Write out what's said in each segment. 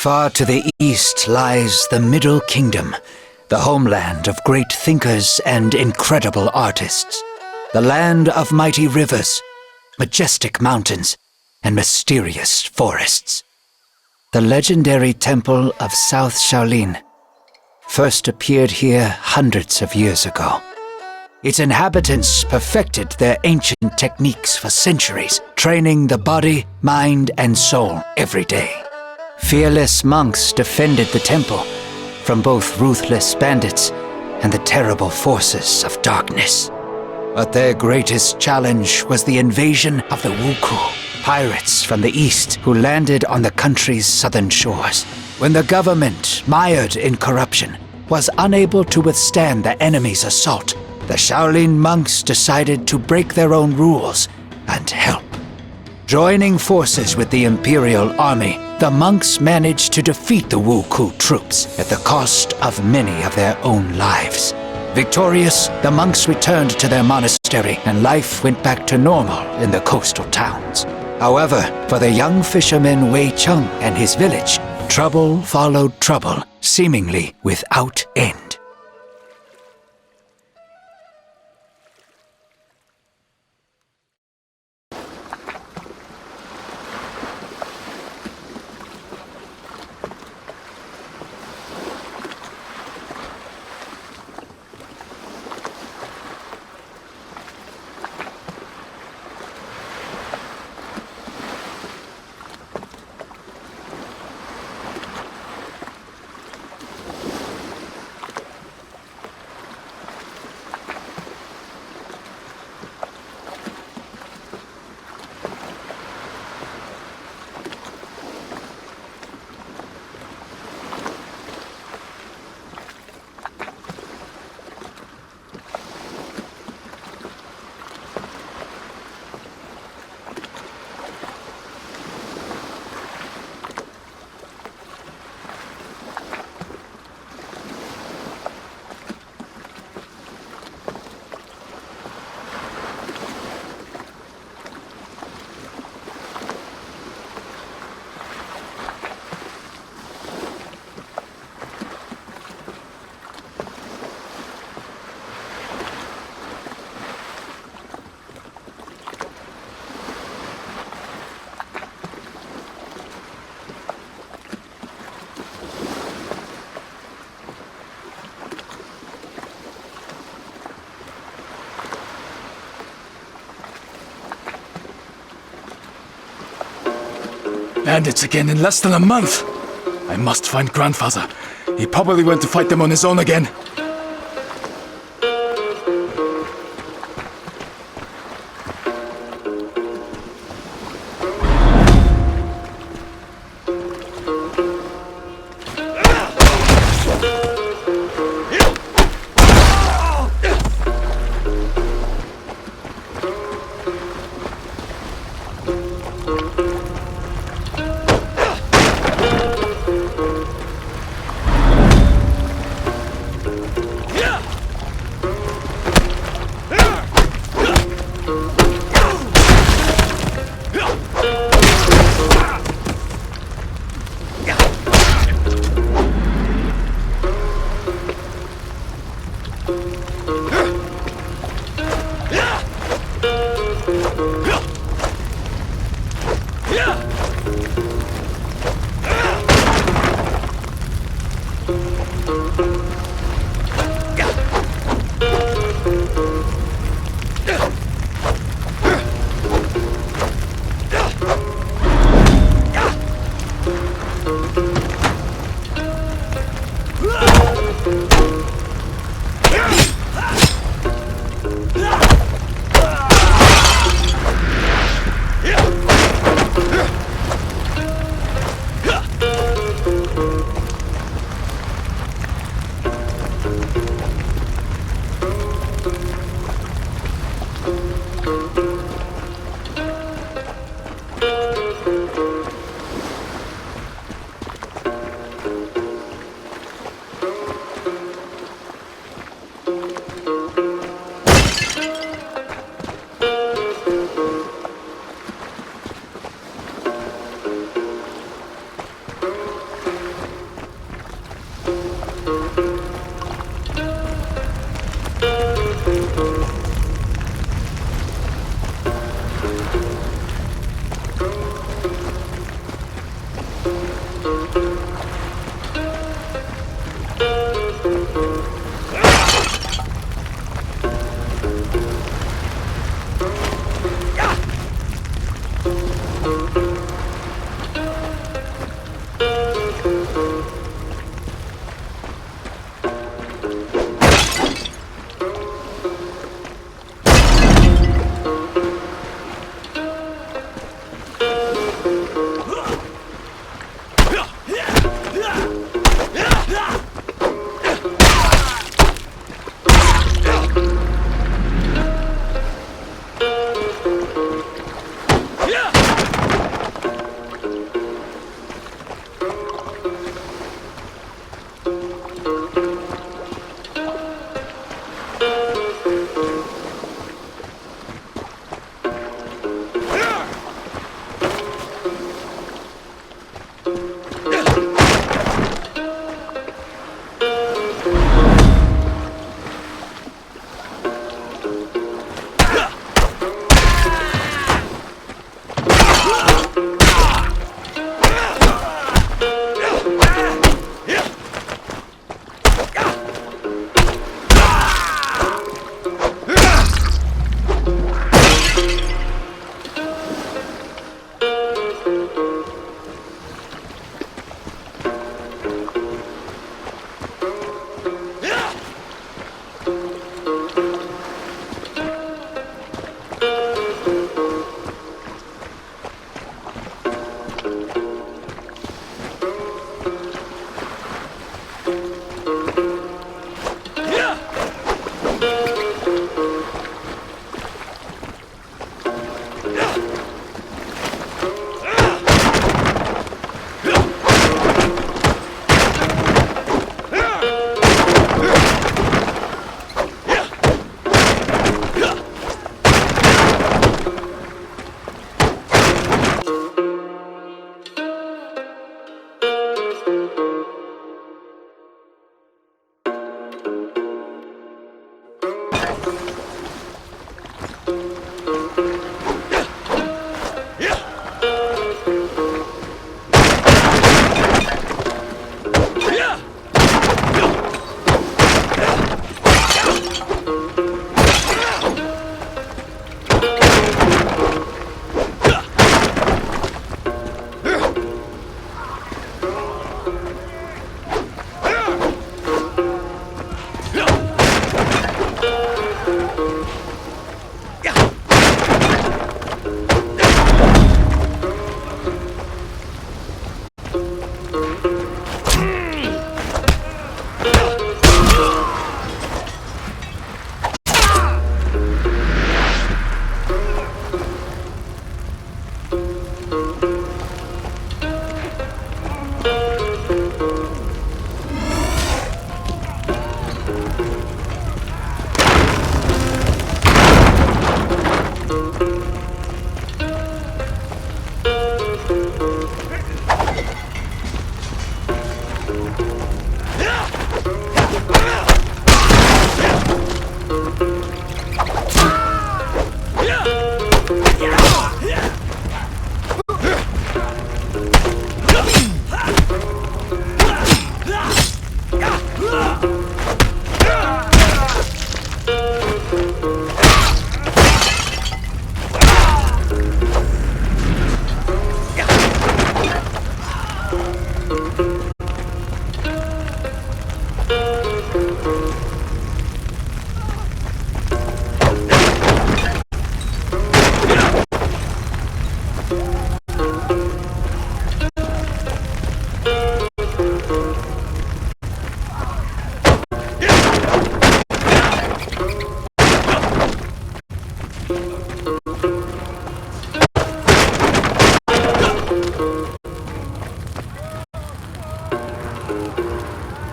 Far to the east lies the Middle Kingdom, the homeland of great thinkers and incredible artists. The land of mighty rivers, majestic mountains, and mysterious forests. The legendary temple of South Shaolin first appeared here hundreds of years ago. Its inhabitants perfected their ancient techniques for centuries, training the body, mind, and soul every day. Fearless monks defended the temple from both ruthless bandits and the terrible forces of darkness. But their greatest challenge was the invasion of the Wuku, pirates from the east who landed on the country's southern shores. When the government, mired in corruption, was unable to withstand the enemy's assault, the Shaolin monks decided to break their own rules and help. Joining forces with the Imperial Army, the monks managed to defeat the Wuku troops at the cost of many of their own lives. Victorious, the monks returned to their monastery and life went back to normal in the coastal towns. However, for the young fisherman Wei Cheng and his village, trouble followed trouble, seemingly without end. Bandits again in less than a month! I must find Grandfather. He probably went to fight them on his own again.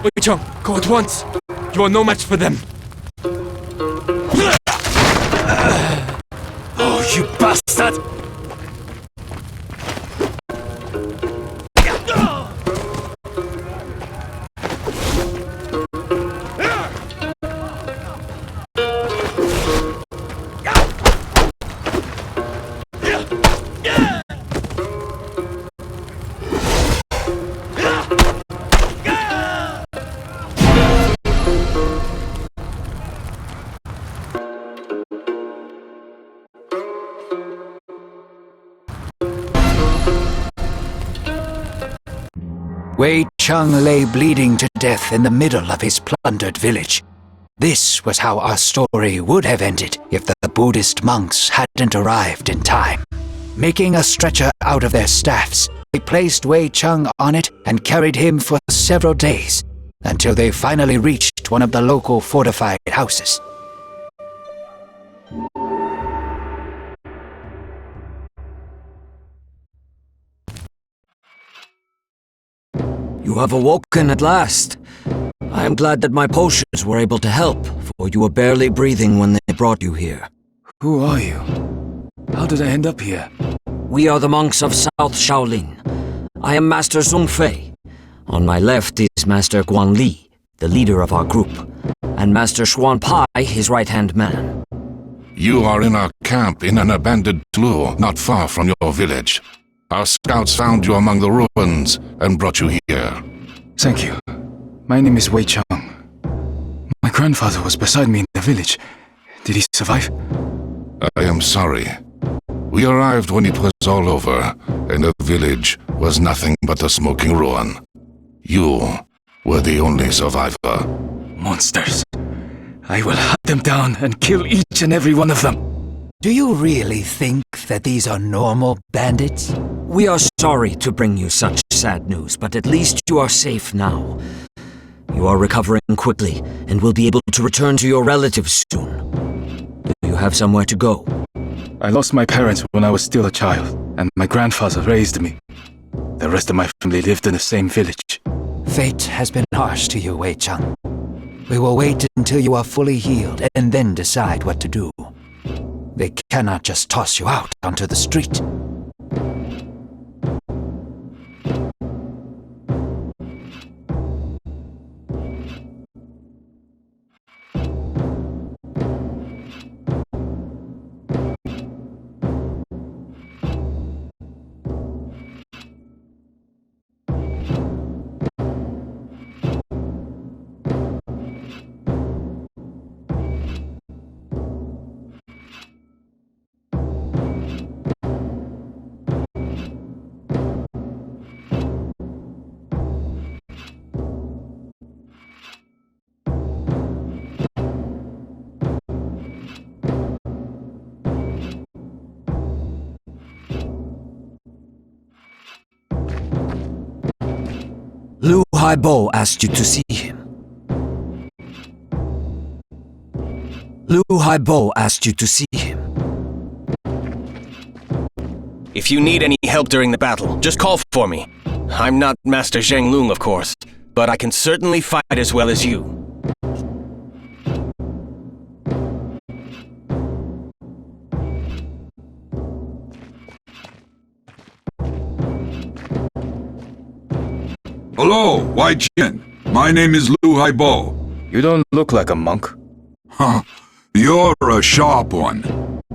Wei Chong, go at once! You are no match for them! Oh, you bastard! Wei Cheng lay bleeding to death in the middle of his plundered village. This was how our story would have ended if the Buddhist monks hadn't arrived in time. Making a stretcher out of their staffs, they placed Wei Cheng on it and carried him for several days, until they finally reached one of the local fortified houses. You have awoken at last. I am glad that my potions were able to help, for you were barely breathing when they brought you here. Who are you? How did I end up here? We are the monks of South Shaolin. I am Master Zhong Fei. On my left is Master Guan Li, the leader of our group, and Master Xuan Pai, his right-hand man. You are in our camp in an abandoned slough not far from your village. Our scouts found you among the ruins and brought you here. Thank you. My name is Wei Cheng. My grandfather was beside me in the village. Did he survive? I am sorry. We arrived when it was all over, and the village was nothing but a smoking ruin. You were the only survivor. Monsters. I will hunt them down and kill each and every one of them. Do you really think that these are normal bandits? We are sorry to bring you such sad news, but at least you are safe now. You are recovering quickly and will be able to return to your relatives soon. Do you have somewhere to go? I lost my parents when I was still a child, and my grandfather raised me. The rest of my family lived in the same village. Fate has been harsh to you, Wei Cheng. We will wait until you are fully healed and then decide what to do. They cannot just toss you out onto the street. Lu Haibo asked you to see him. Lu Haibo asked you to see him. If you need any help during the battle, just call for me. I'm not Master Zheng Lung, of course, but I can certainly fight as well as you. Hello, Wai Jian. My name is Lu Haibo. You don't look like a monk. Huh, you're a sharp one.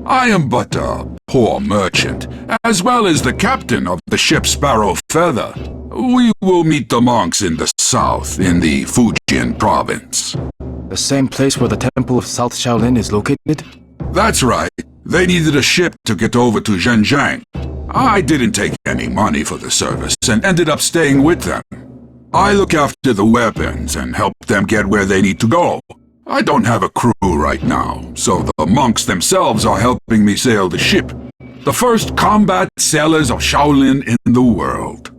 I am but a poor merchant, as well as the captain of the ship Sparrow Feather. We will meet the monks in the south, in the Fujian province. The same place where the temple of South Shaolin is located? That's right. They needed a ship to get over to Zhenjiang. I didn't take any money for the service and ended up staying with them. I look after the weapons and help them get where they need to go. I don't have a crew right now, so the monks themselves are helping me sail the ship. The first combat sailors of Shaolin in the world.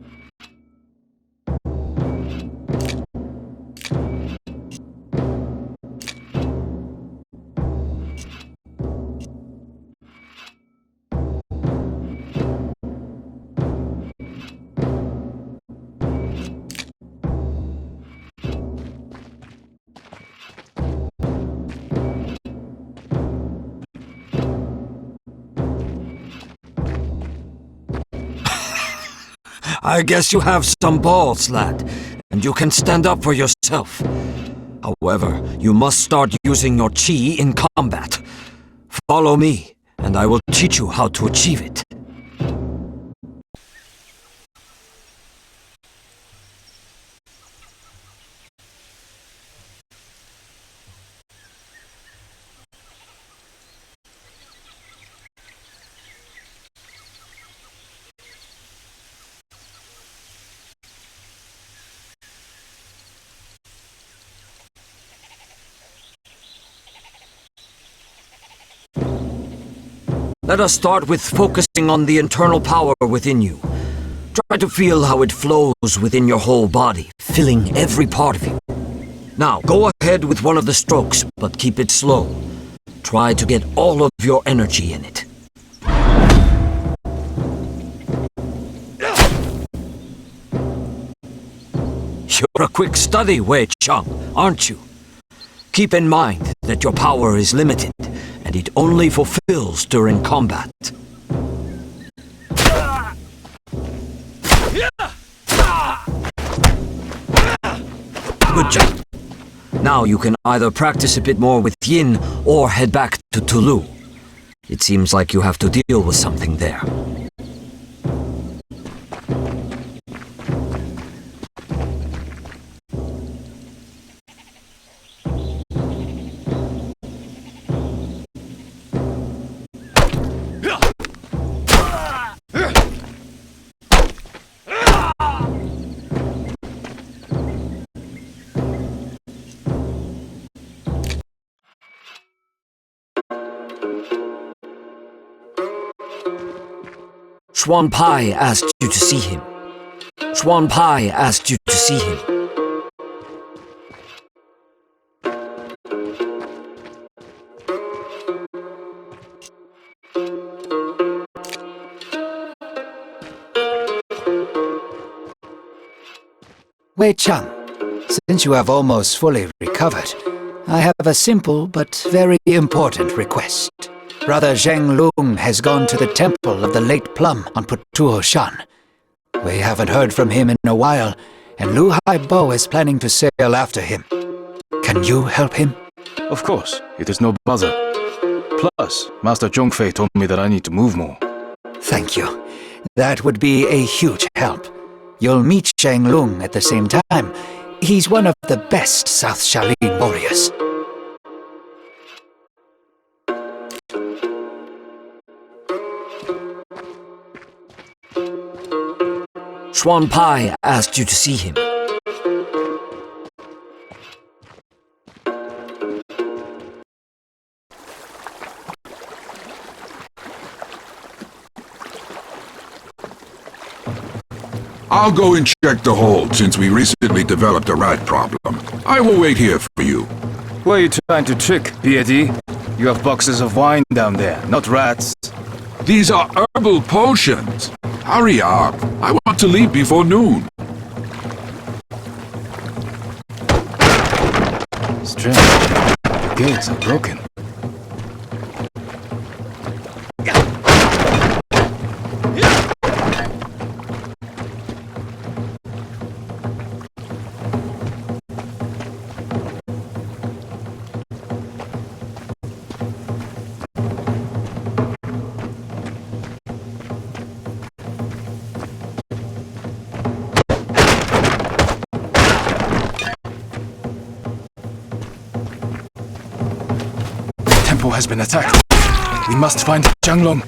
I guess you have some balls, lad, and you can stand up for yourself. However, you must start using your chi in combat. Follow me, and I will teach you how to achieve it. Let us start with focusing on the internal power within you. Try to feel how it flows within your whole body, filling every part of you. Now, go ahead with one of the strokes, but keep it slow. Try to get all of your energy in it. You're a quick study, Wei Chang, aren't you? Keep in mind that your power is limited, and it only fulfills during combat. Good job. Now you can either practice a bit more with Yin or head back to Tulu. It seems like you have to deal with something there. Xuan Pai asked you to see him. Xuan Pai asked you to see him. Wei Chang, since you have almost fully recovered, I have a simple but very important request. Brother Zheng Lung has gone to the temple of the late Plum on Putuo Shan. We haven't heard from him in a while, and Lu Haibo is planning to sail after him. Can you help him? Of course, it is no bother. Plus, Master Zhongfei told me that I need to move more. Thank you. That would be a huge help. You'll meet Zheng Lung at the same time. He's one of the best South Shaolin warriors. Xuan Pai asked you to see him. I'll go and check the hold since we recently developed a rat problem. I will wait here for you. Who are you trying to trick, Piety? You have boxes of wine down there, not rats. These are herbal potions. Hurry up. I want to leave before noon. Strange. The gates are broken. Has been attacked. We must find Zhang Long.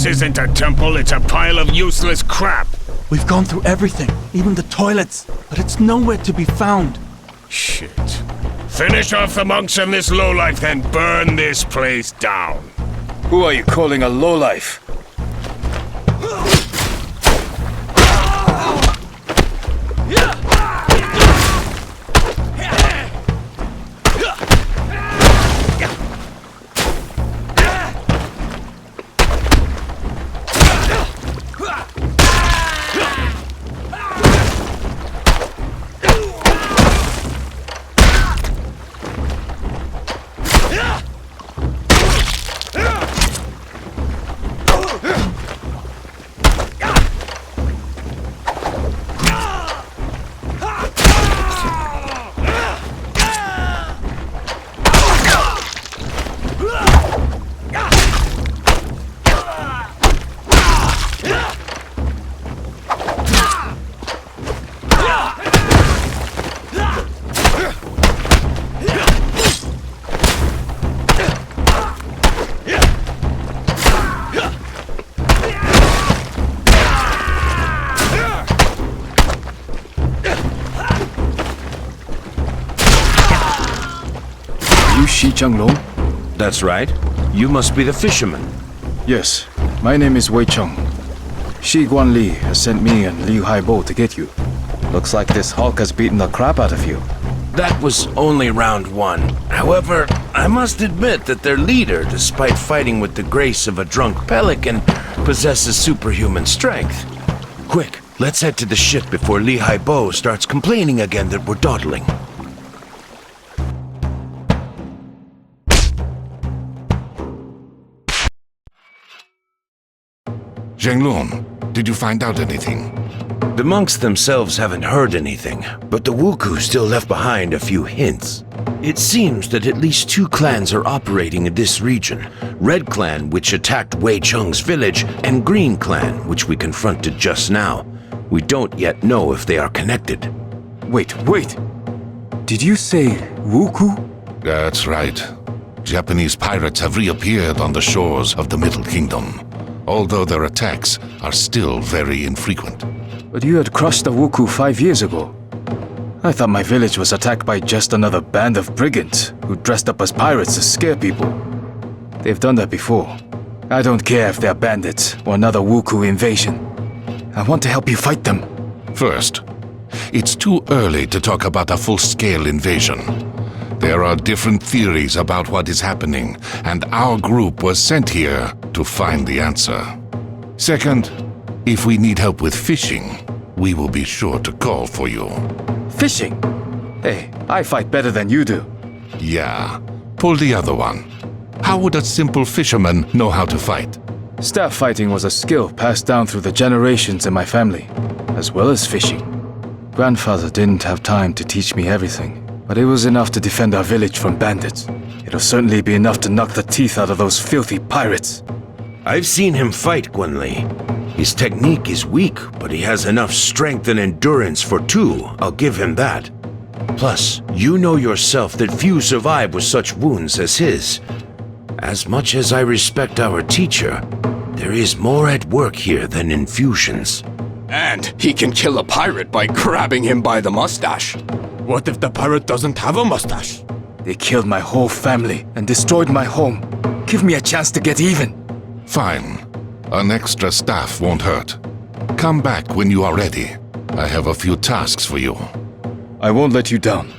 This isn't a temple, it's a pile of useless crap. We've gone through everything, even the toilets, but it's nowhere to be found. Shit. Finish off the monks and this lowlife, then burn this place down. Who are you calling a lowlife? That's right. You must be the fisherman. Yes, my name is Wei Cheng. Shi Guanli has sent me and Liu Haibo to get you. Looks like this Hulk has beaten the crap out of you. That was only round one. However, I must admit that their leader, despite fighting with the grace of a drunk pelican, possesses superhuman strength. Quick, let's head to the ship before Li Haibo starts complaining again that we're dawdling. Zhenglong, did you find out anything? The monks themselves haven't heard anything, but the Wuku still left behind a few hints. It seems that at least two clans are operating in this region. Red Clan, which attacked Wei Cheng's village, and Green Clan, which we confronted just now. We don't yet know if they are connected. Wait. Did you say Wuku? That's right. Japanese pirates have reappeared on the shores of the Middle Kingdom, although their attacks are still very infrequent. But you had crushed the Wuku 5 years ago. I thought my village was attacked by just another band of brigands who dressed up as pirates to scare people. They've done that before. I don't care if they're bandits or another Wuku invasion. I want to help you fight them. First, it's too early to talk about a full-scale invasion. There are different theories about what is happening, and our group was sent here to find the answer. Second, if we need help with fishing, we will be sure to call for you. Fishing? Hey, I fight better than you do. Yeah, pull the other one. How would a simple fisherman know how to fight? Staff fighting was a skill passed down through the generations in my family, as well as fishing. Grandfather didn't have time to teach me everything, but it was enough to defend our village from bandits. It'll certainly be enough to knock the teeth out of those filthy pirates. I've seen him fight, Guanli. His technique is weak, but he has enough strength and endurance for two, I'll give him that. Plus, you know yourself that few survive with such wounds as his. As much as I respect our teacher, there is more at work here than infusions. And he can kill a pirate by grabbing him by the mustache. What if the pirate doesn't have a mustache? They killed my whole family and destroyed my home. Give me a chance to get even. Fine. An extra staff won't hurt. Come back when you are ready. I have a few tasks for you. I won't let you down.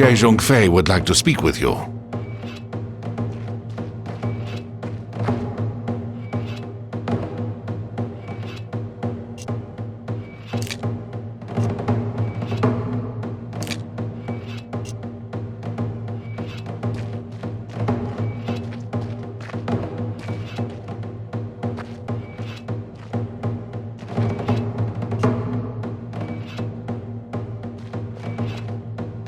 Jie Zhongfei would like to speak with you.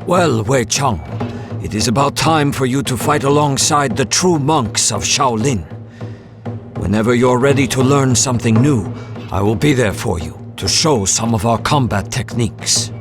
Well, Wei Cheng, it is about time for you to fight alongside the true monks of Shaolin. Whenever you're ready to learn something new, I will be there for you to show some of our combat techniques.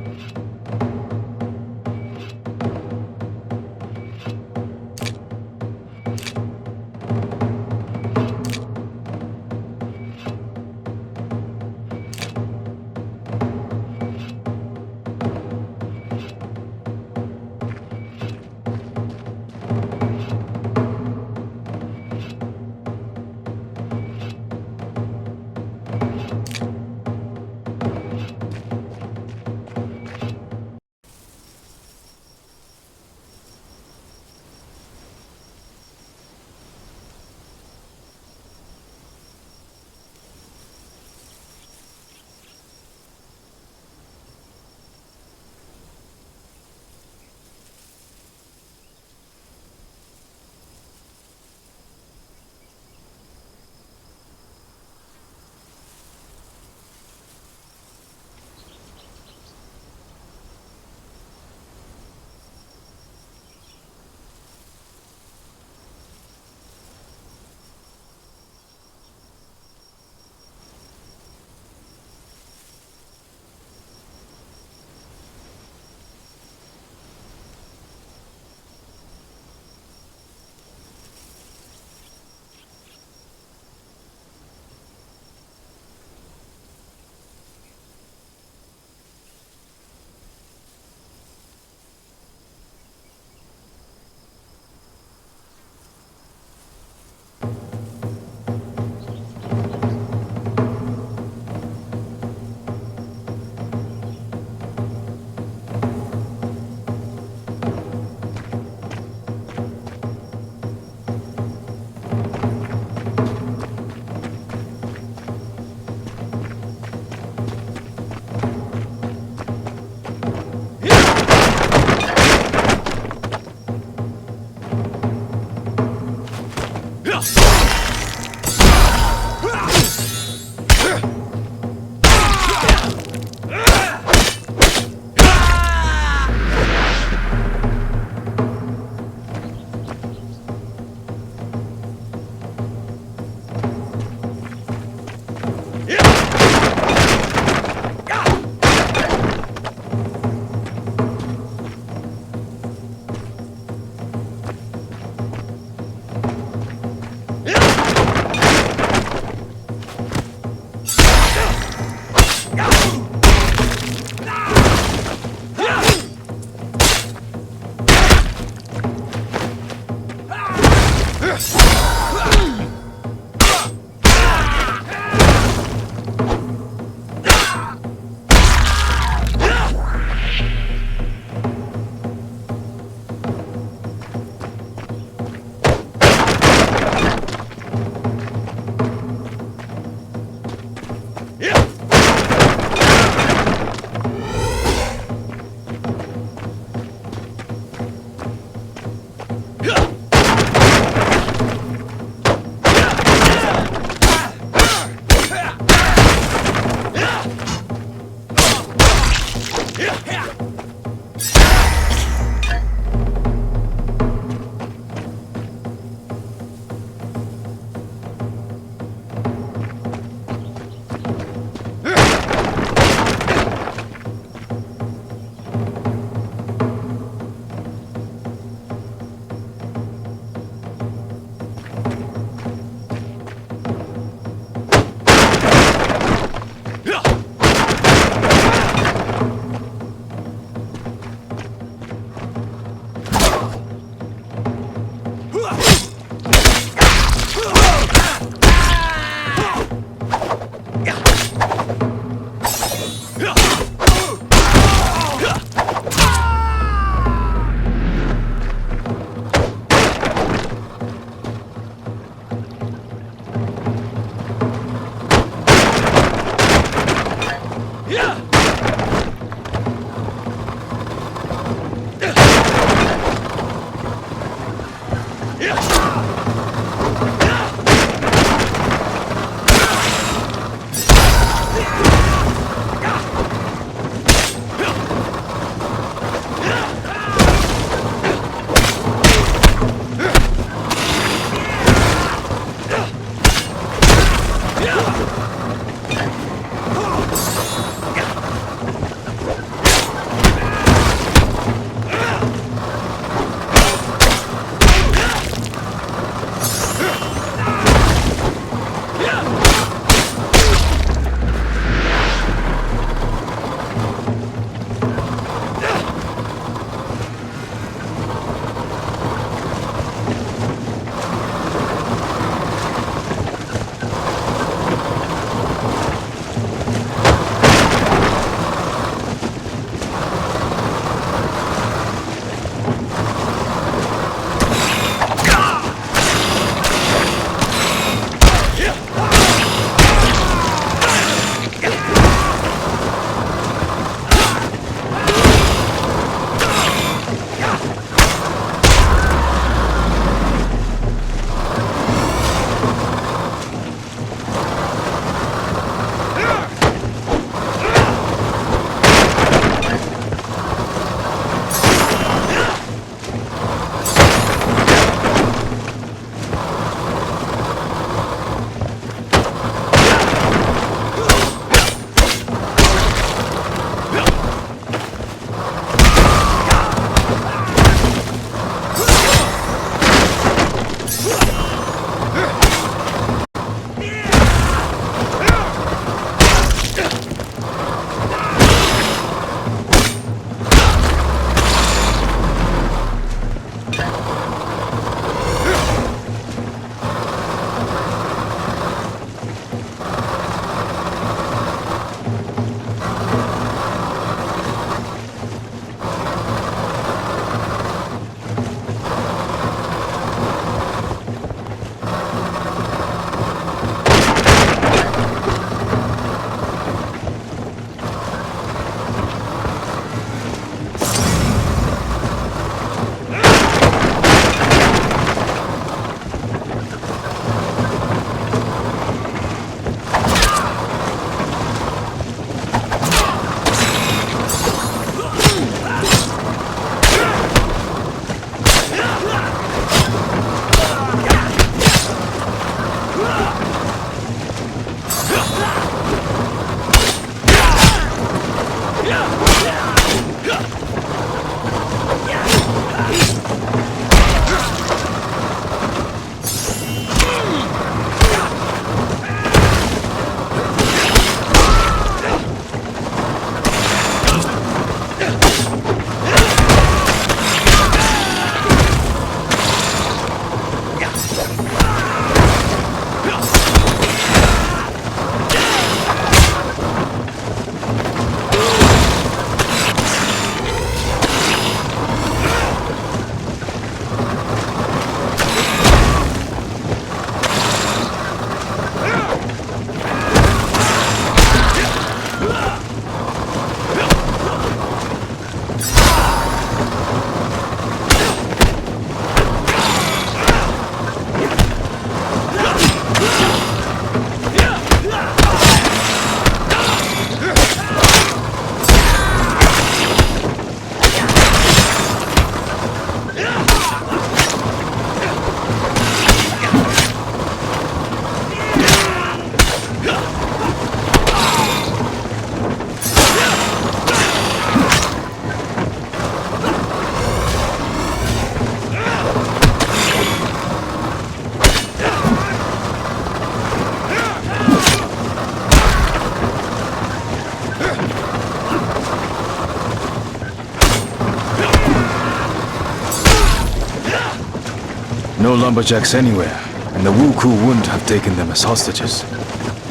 no lumberjacks anywhere, and the Wuku wouldn't have taken them as hostages.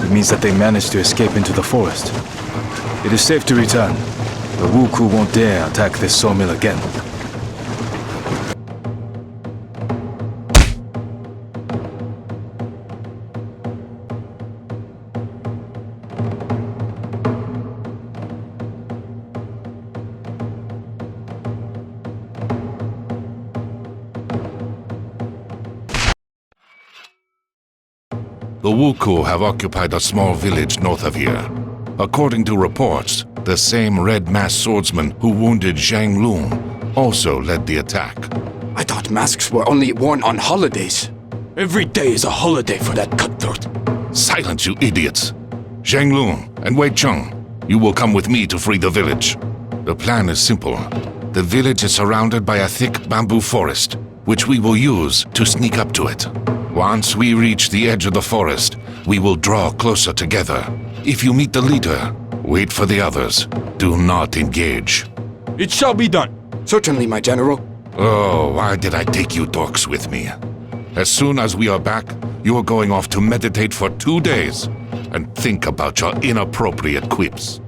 It means that they managed to escape into the forest. It is safe to return. The Wuku won't dare attack this sawmill again. The Wuku have occupied a small village north of here. According to reports, the same red masked swordsman who wounded Zhang Lung also led the attack. I thought masks were only worn on holidays. Every day is a holiday for that cutthroat. Silence, you idiots! Zhang Lung and Wei Cheng, you will come with me to free the village. The plan is simple. The village is surrounded by a thick bamboo forest, which we will use to sneak up to it. Once we reach the edge of the forest, we will draw closer together. If you meet the leader, wait for the others. Do not engage. It shall be done. Certainly, my general. Oh, why did I take you dorks with me? As soon as we are back, you are going off to meditate for 2 days and think about your inappropriate quips.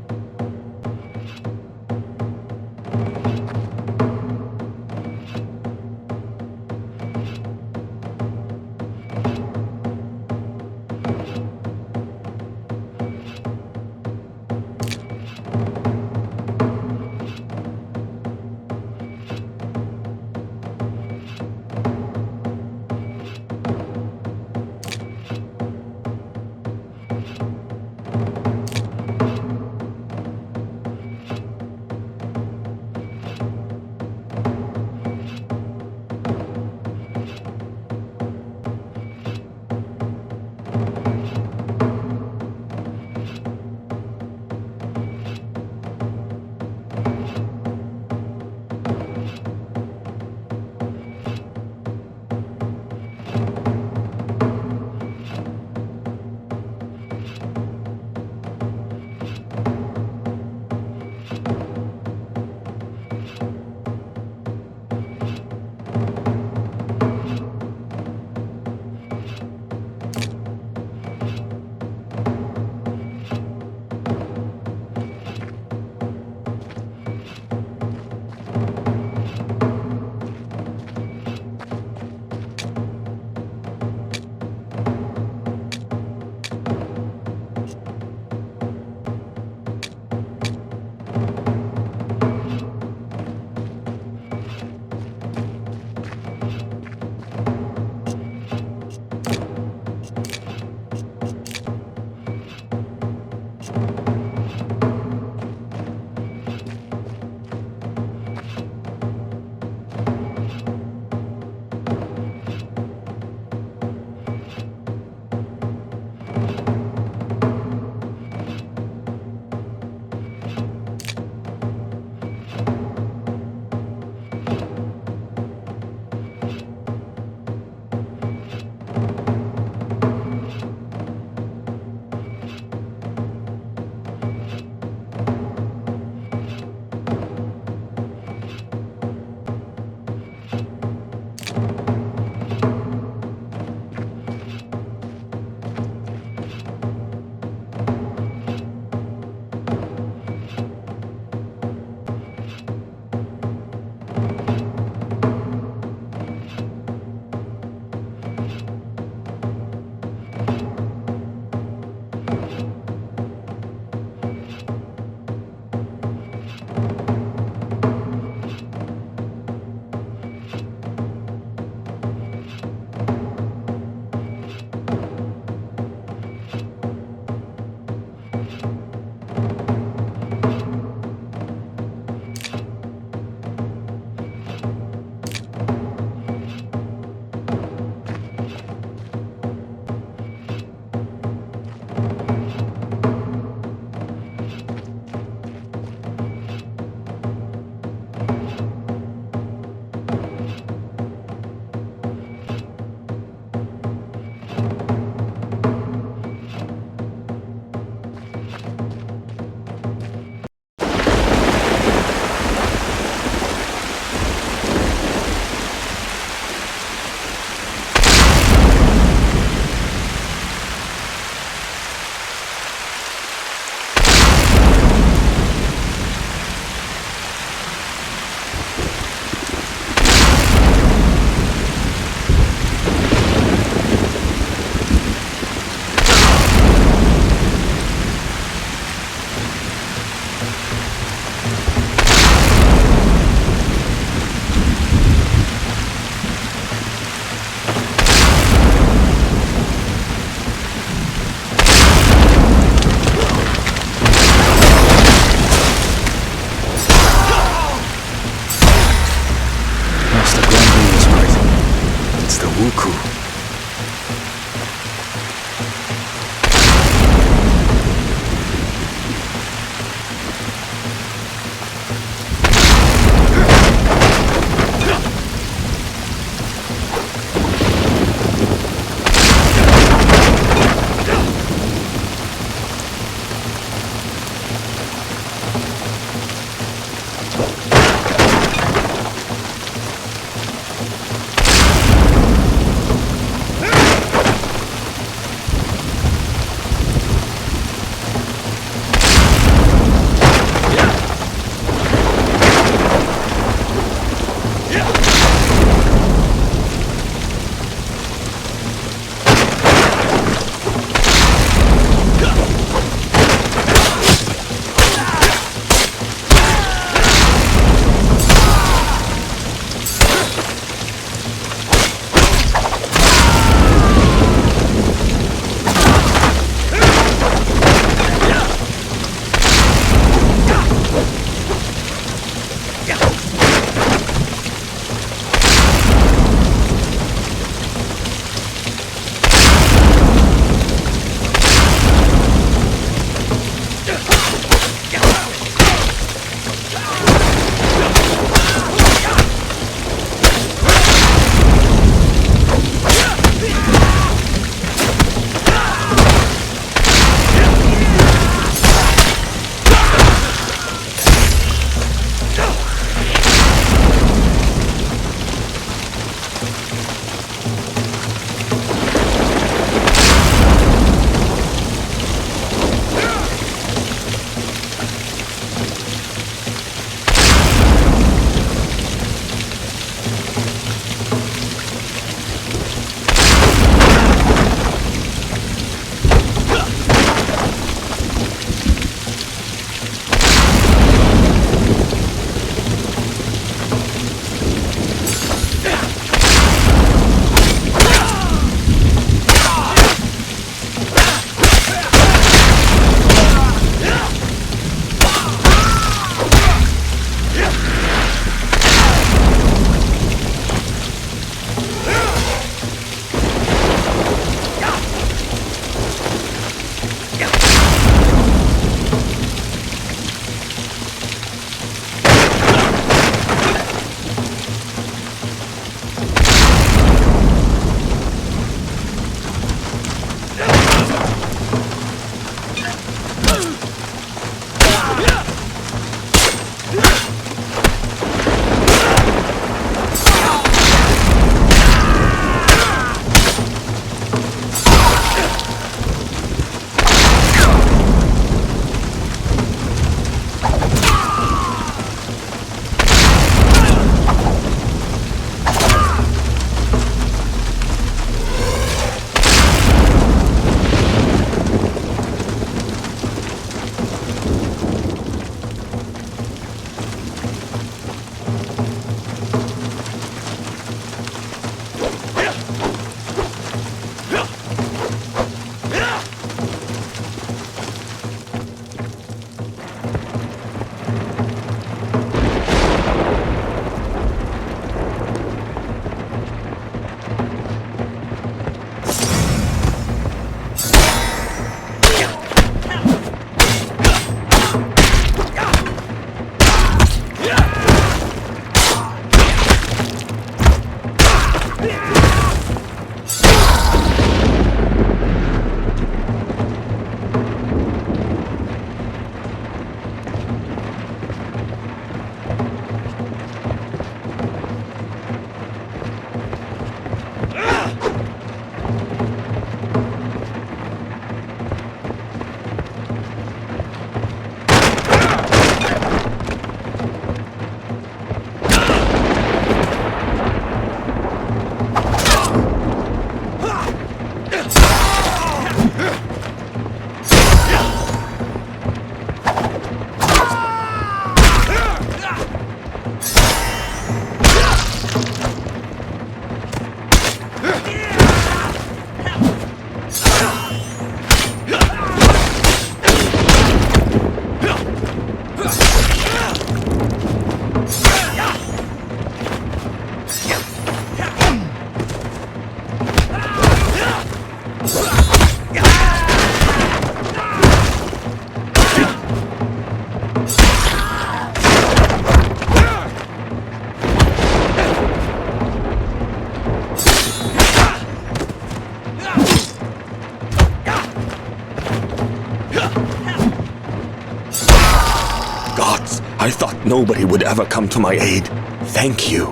I thought nobody would ever come to my aid. Thank you.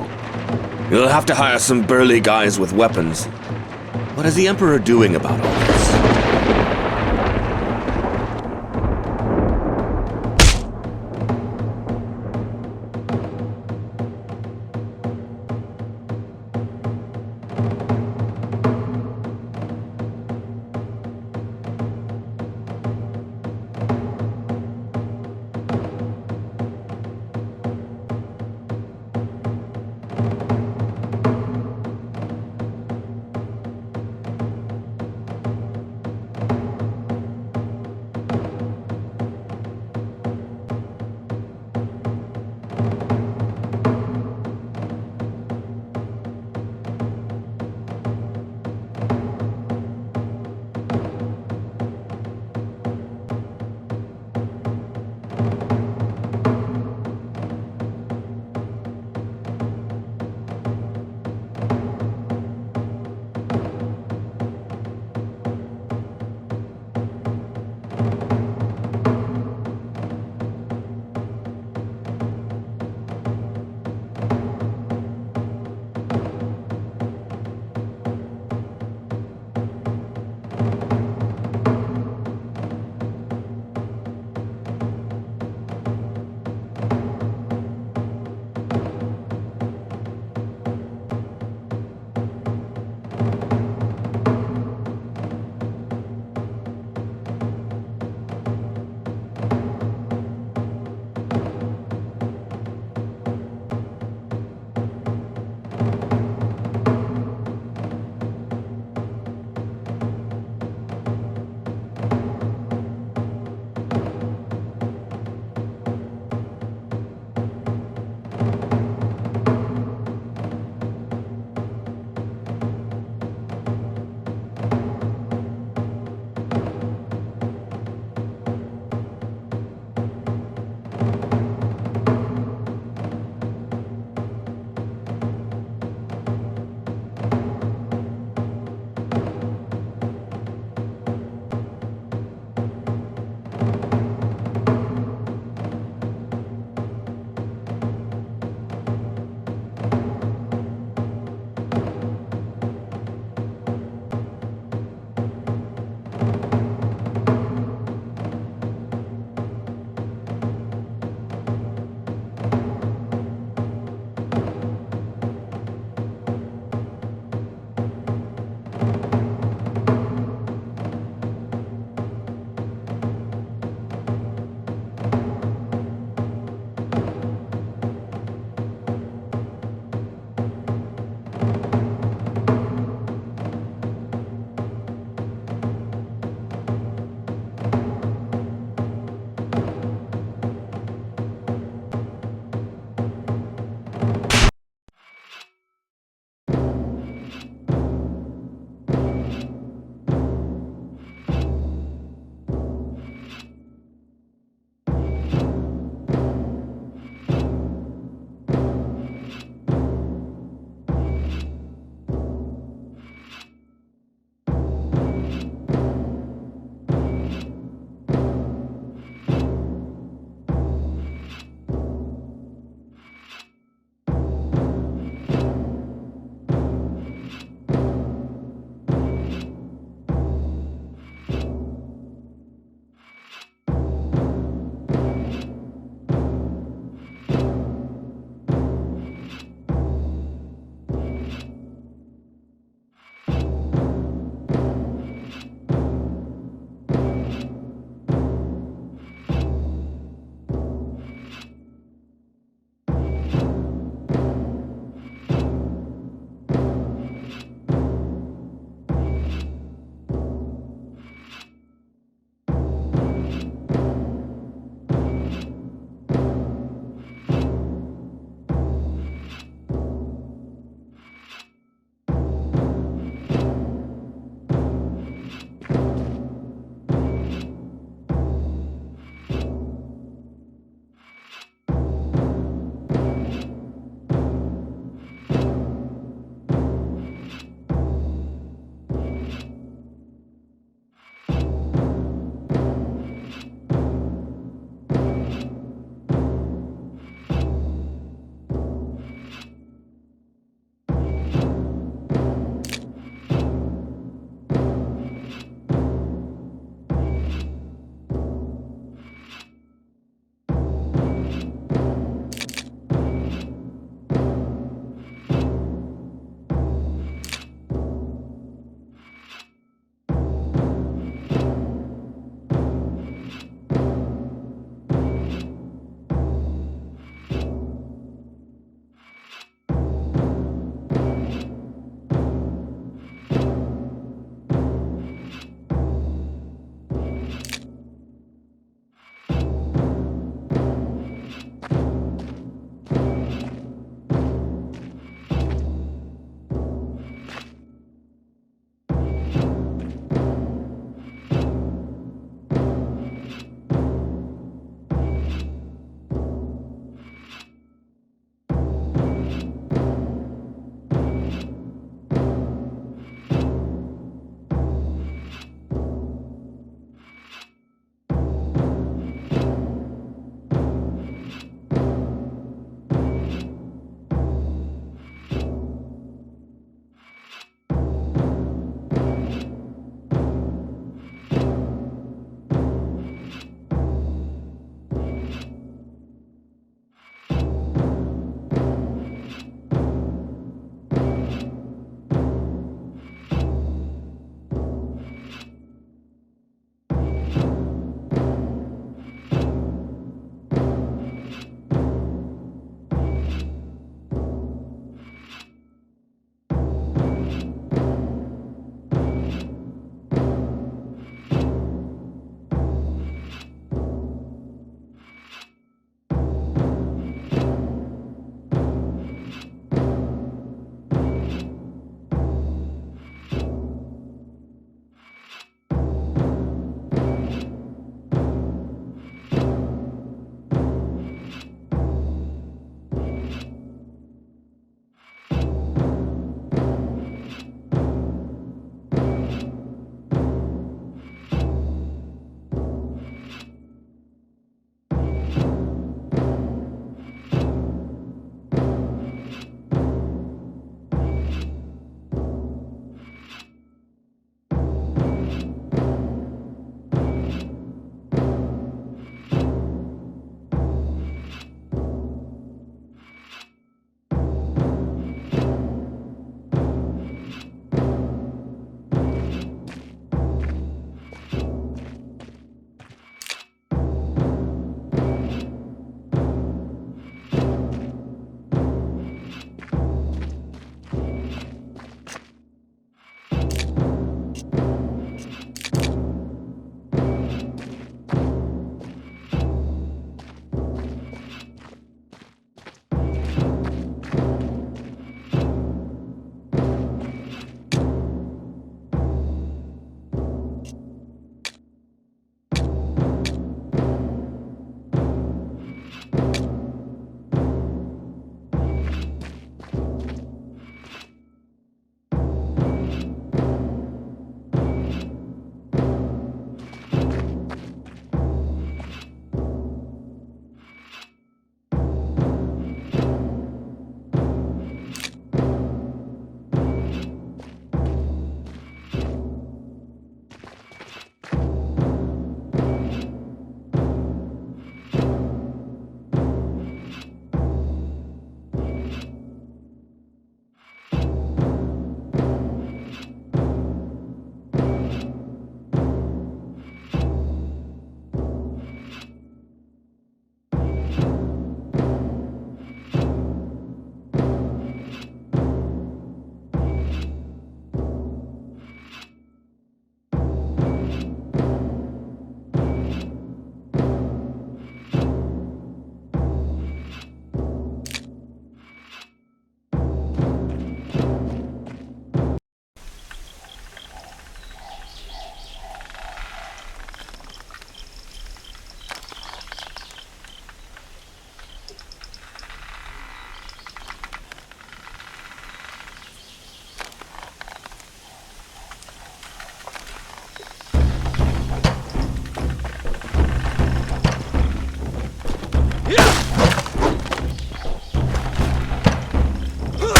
You'll have to hire some burly guys with weapons. What is the Emperor doing about all this?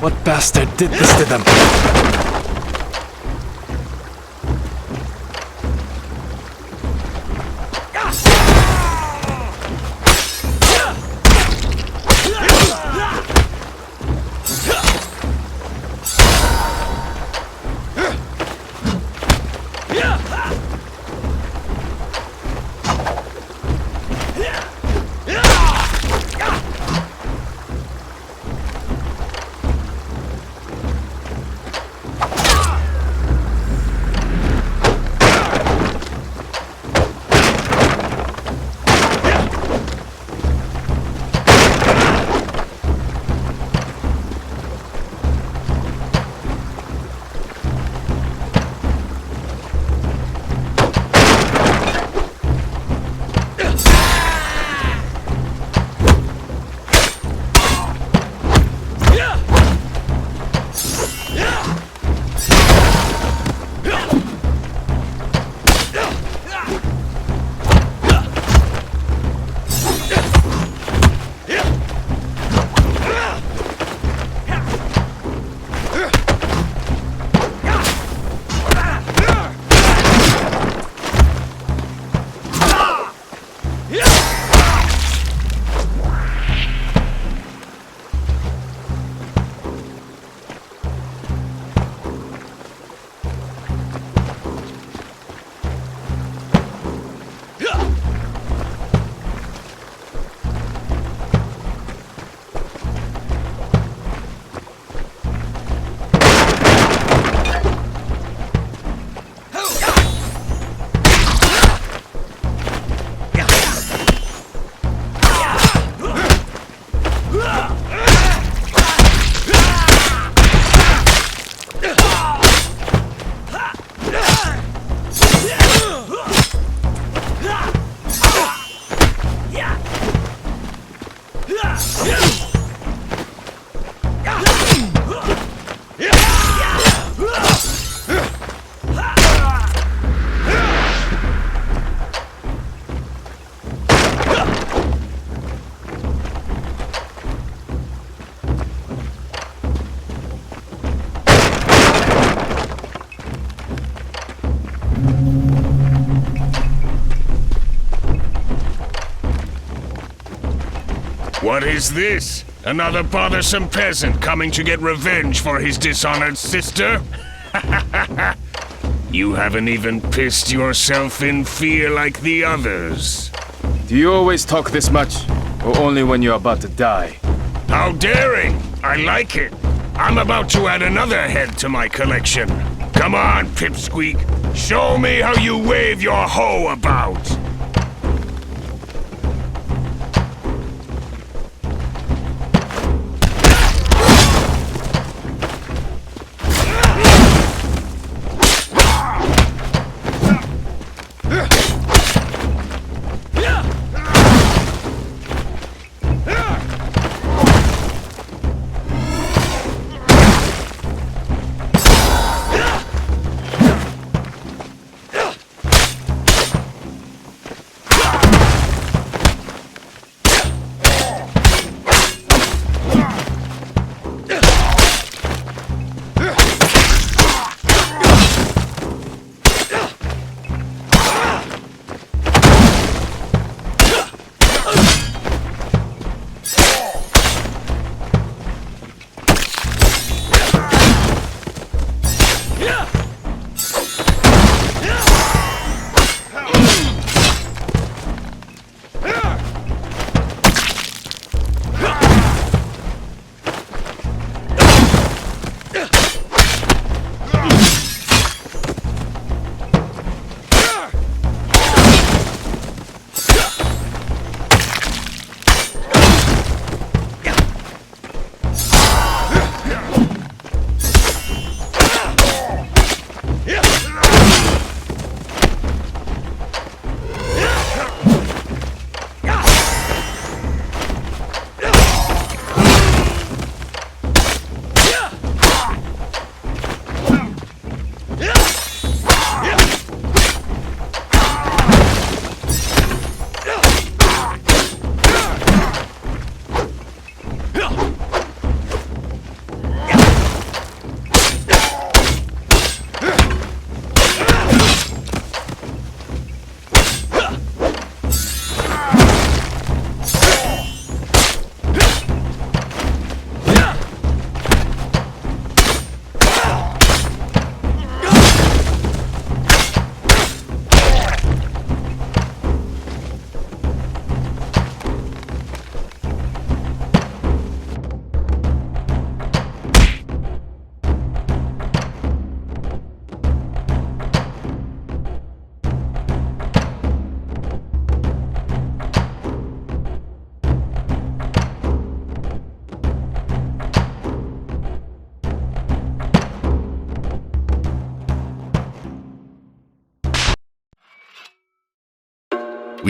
What bastard did this to them? What is this? Another bothersome peasant coming to get revenge for his dishonored sister? You haven't even pissed yourself in fear like the others. Do you always talk this much? Or only when you're about to die? How daring! I like it. I'm about to add another head to my collection. Come on, Pipsqueak. Show me how you wave your hoe about.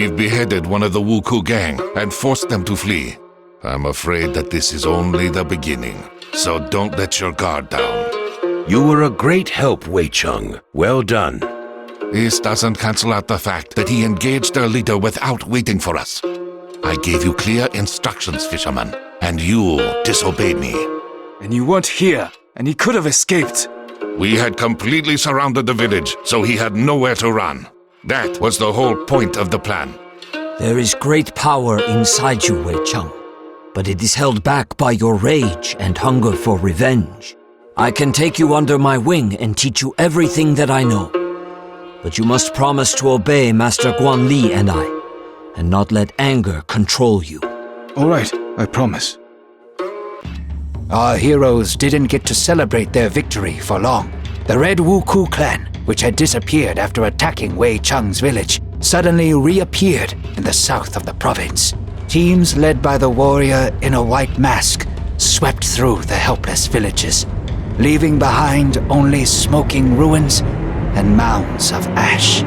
We've beheaded one of the Wuku gang and forced them to flee. I'm afraid that this is only the beginning, so don't let your guard down. You were a great help, Wei Cheng. Well done. This doesn't cancel out the fact that he engaged their leader without waiting for us. I gave you clear instructions, fisherman, and you disobeyed me. And you weren't here, and he could have escaped. We had completely surrounded the village, so he had nowhere to run. That was the whole point of the plan. There is great power inside you, Wei Cheng, but it is held back by your rage and hunger for revenge. I can take you under my wing and teach you everything that I know. But you must promise to obey Master Guan Li and I, and not let anger control you. All right, I promise. Our heroes didn't get to celebrate their victory for long. The Red Wuku clan, which had disappeared after attacking Wei Cheng's village, suddenly reappeared in the south of the province. Teams led by the warrior in a white mask swept through the helpless villages, leaving behind only smoking ruins and mounds of ash.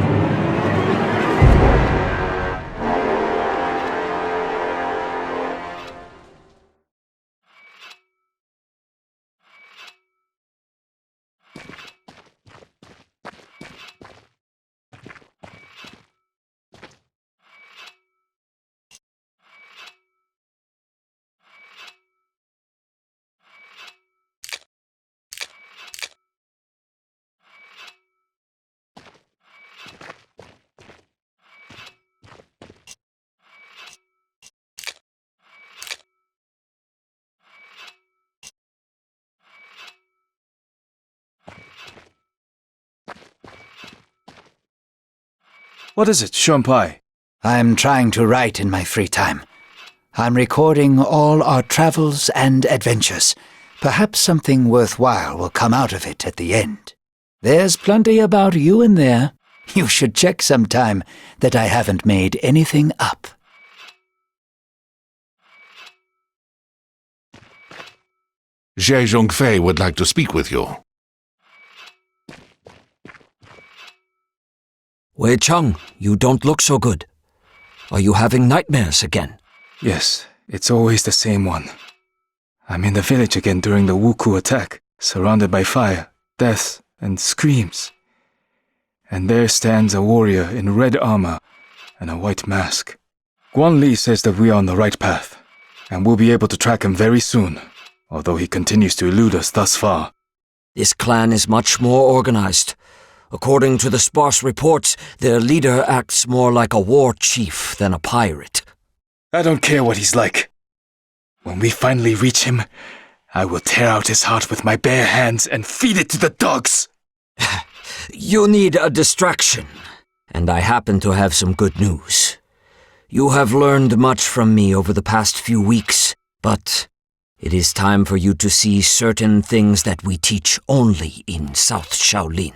What is it, Shunpai? I'm trying to write in my free time. I'm recording all our travels and adventures. Perhaps something worthwhile will come out of it at the end. There's plenty about you in there. You should check sometime that I haven't made anything up. Zhe Zhongfei would like to speak with you. Wei Cheng, you don't look so good. Are you having nightmares again? Yes, it's always the same one. I'm in the village again during the Wuku attack, surrounded by fire, death, and screams. And there stands a warrior in red armor and a white mask. Guan Li says that we are on the right path, and we'll be able to track him very soon, although he continues to elude us thus far. This clan is much more organized. According to the sparse reports, their leader acts more like a war chief than a pirate. I don't care what he's like. When we finally reach him, I will tear out his heart with my bare hands and feed it to the dogs. You need a distraction, and I happen to have some good news. You have learned much from me over the past few weeks, but it is time for you to see certain things that we teach only in South Shaolin.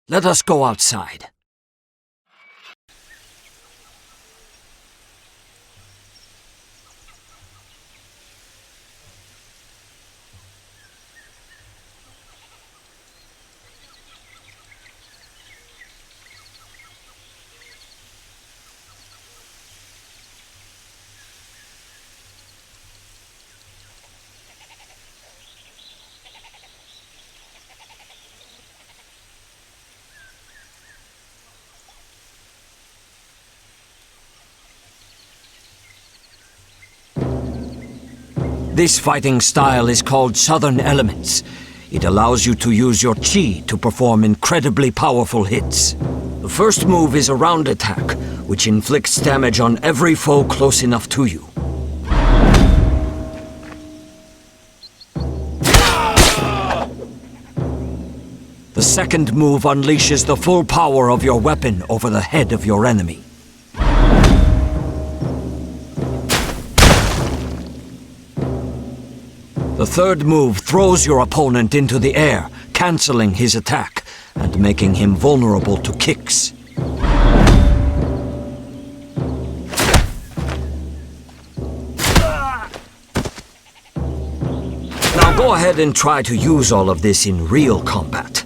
Let us go outside. This fighting style is called Southern Elements. It allows you to use your chi to perform incredibly powerful hits. The first move is a round attack, which inflicts damage on every foe close enough to you. The second move unleashes the full power of your weapon over the head of your enemy. The third move throws your opponent into the air, cancelling his attack and making him vulnerable to kicks. Now go ahead and try to use all of this in real combat.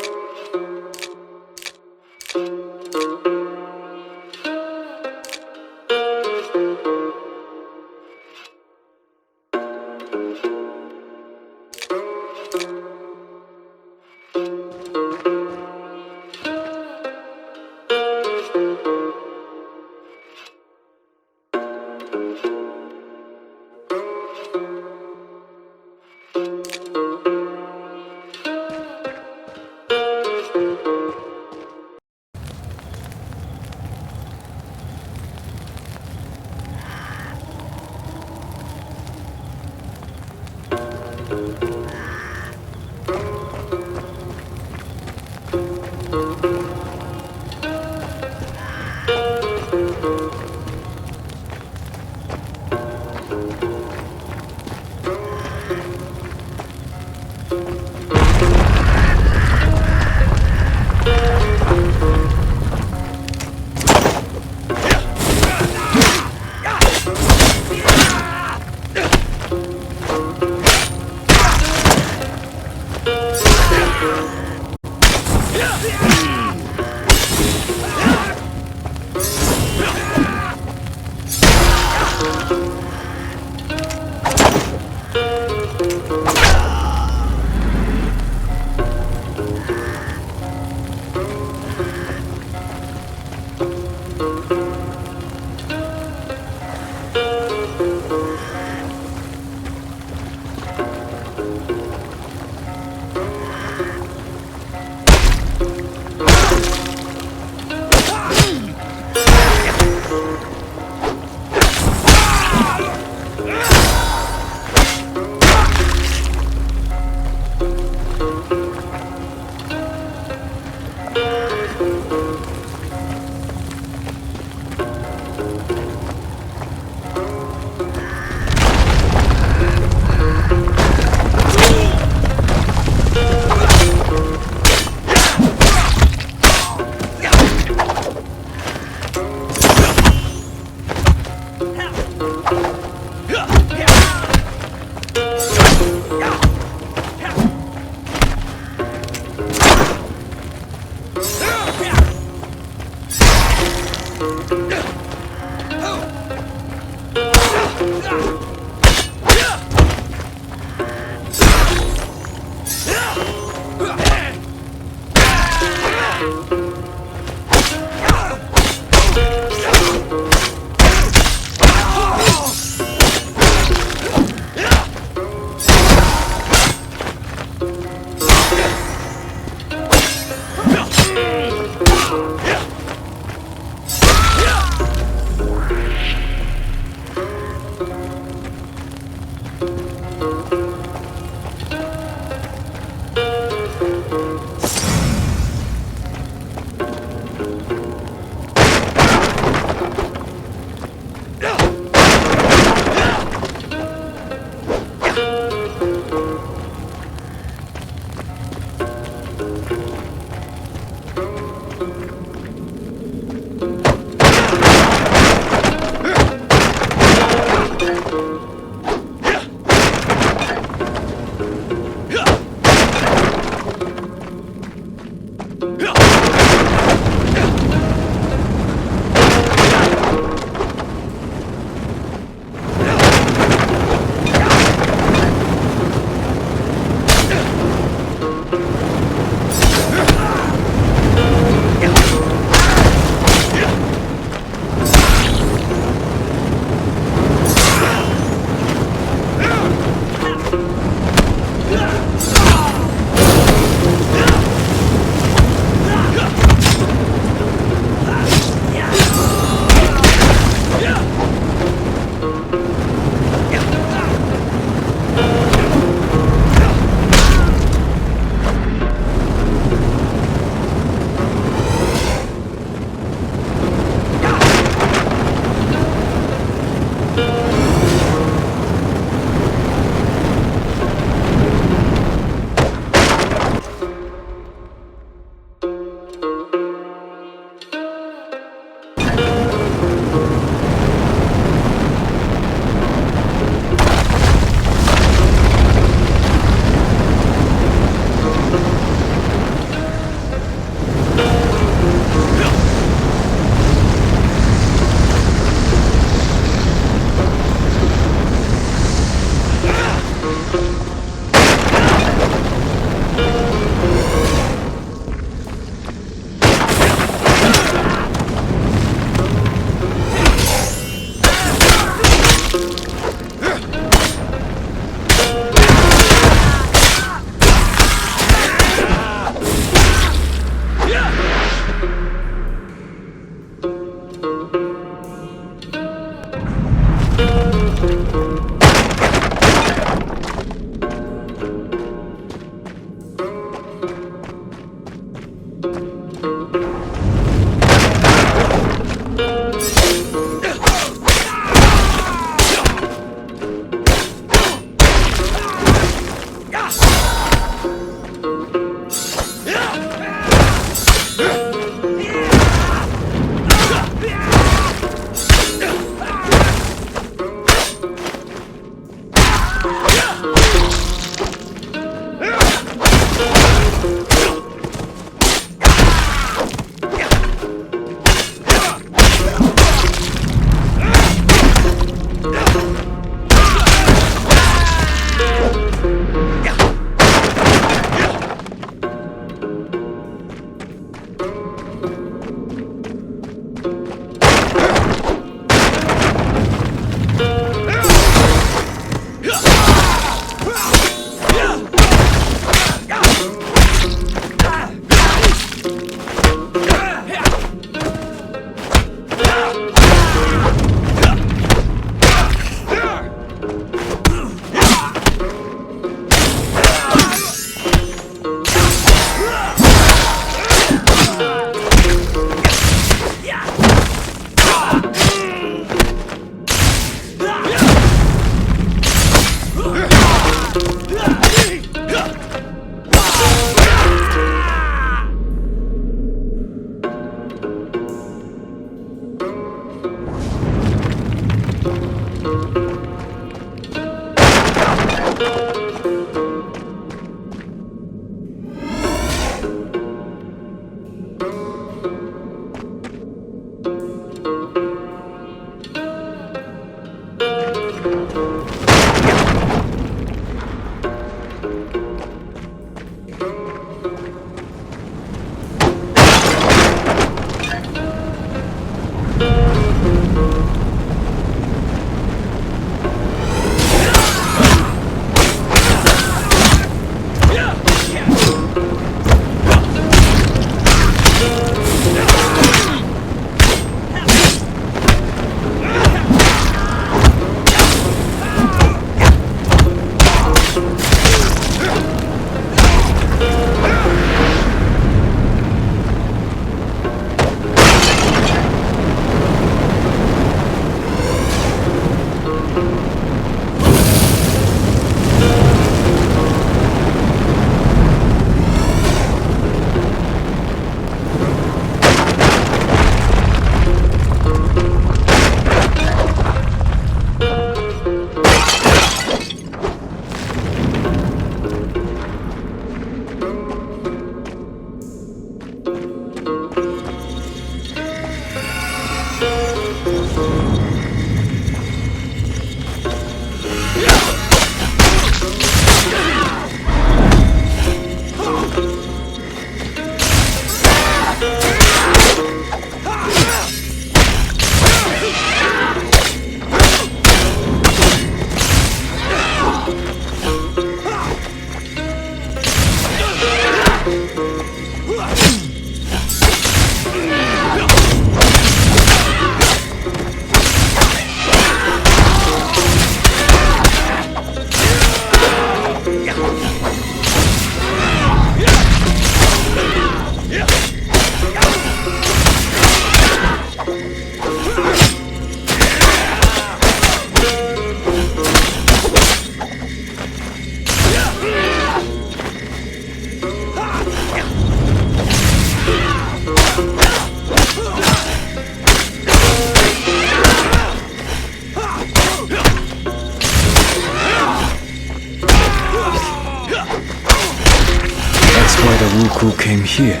Why the Wuku came here.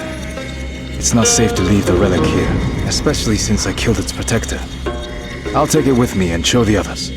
It's not safe to leave the relic here, especially since I killed its protector. I'll take it with me and show the others.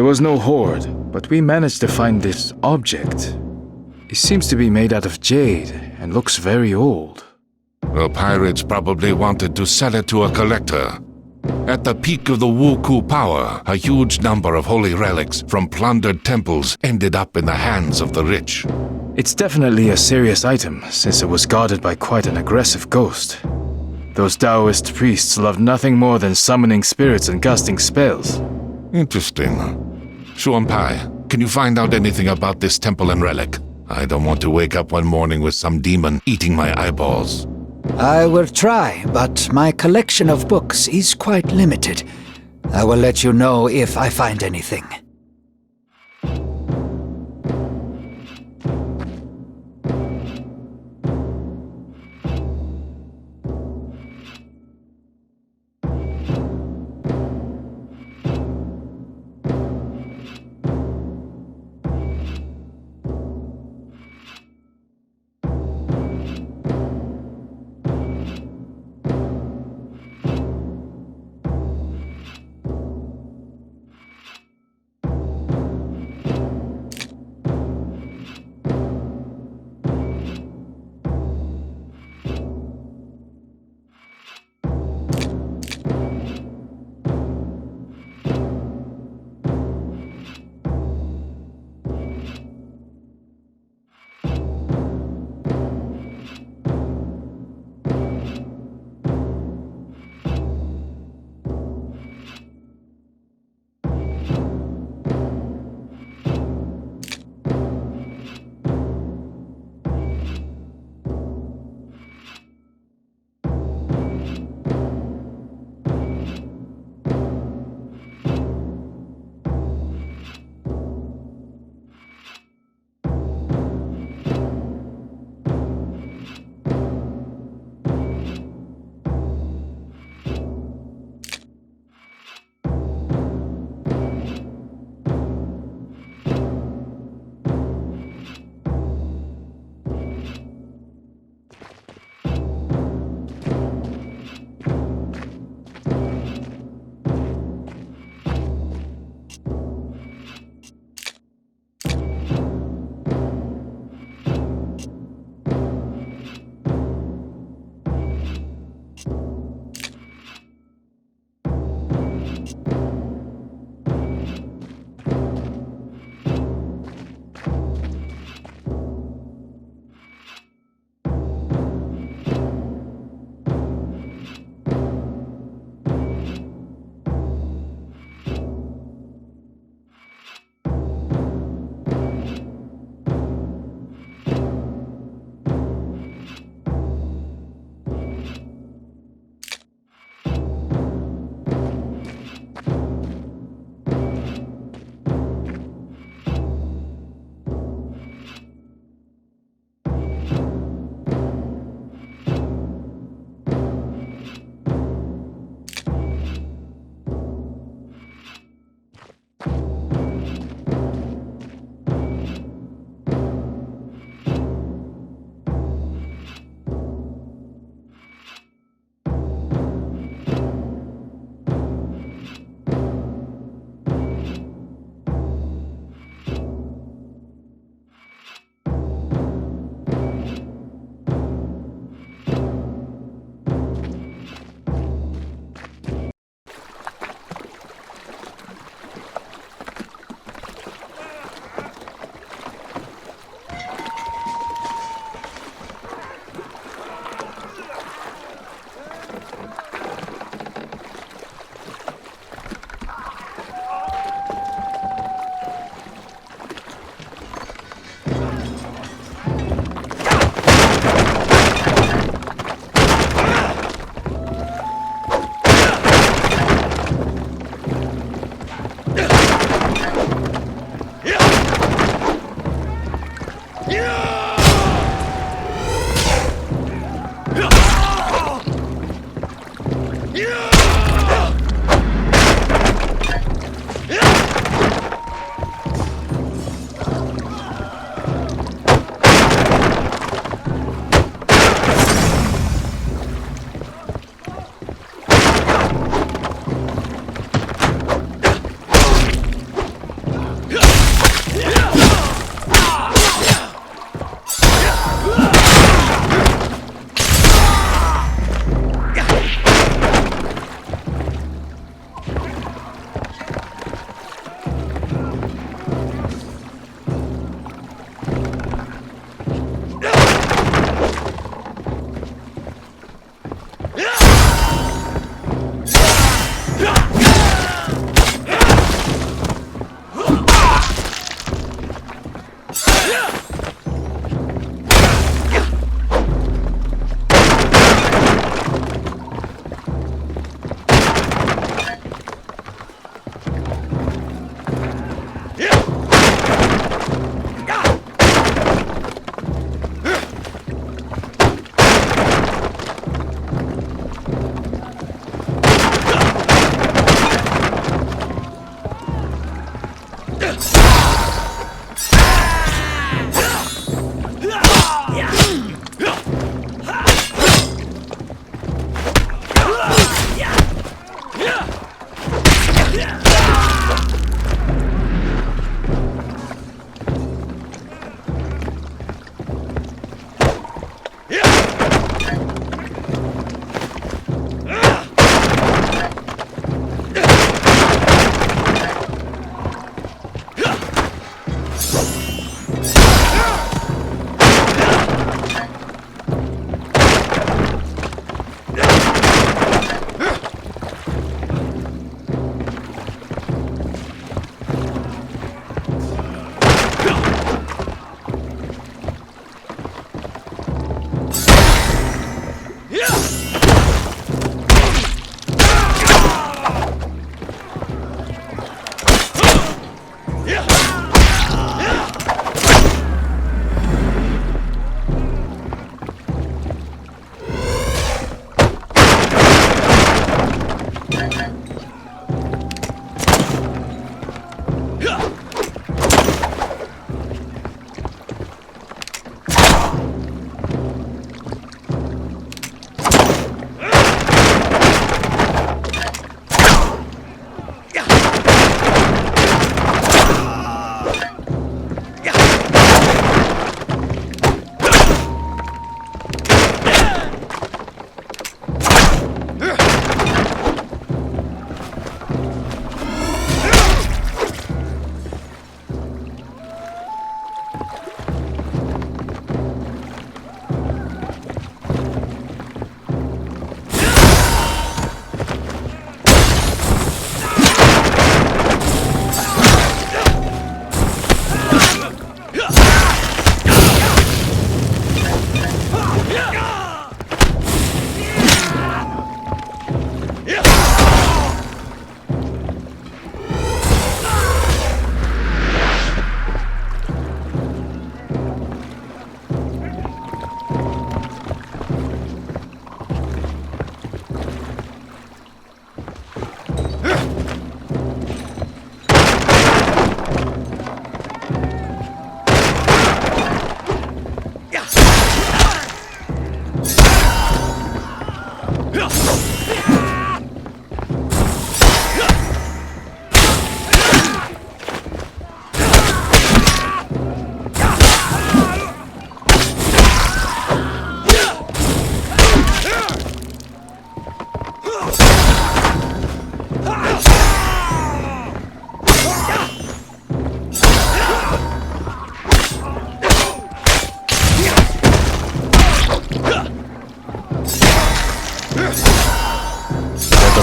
There was no hoard, but we managed to find this object. It seems to be made out of jade and looks very old. The pirates probably wanted to sell it to a collector. At the peak of the Wuku power, a huge number of holy relics from plundered temples ended up in the hands of the rich. It's definitely a serious item, since it was guarded by quite an aggressive ghost. Those Taoist priests love nothing more than summoning spirits and casting spells. Interesting. Shuanpai, can you find out anything about this temple and relic? I don't want to wake up one morning with some demon eating my eyeballs. I will try, but my collection of books is quite limited. I will let you know if I find anything.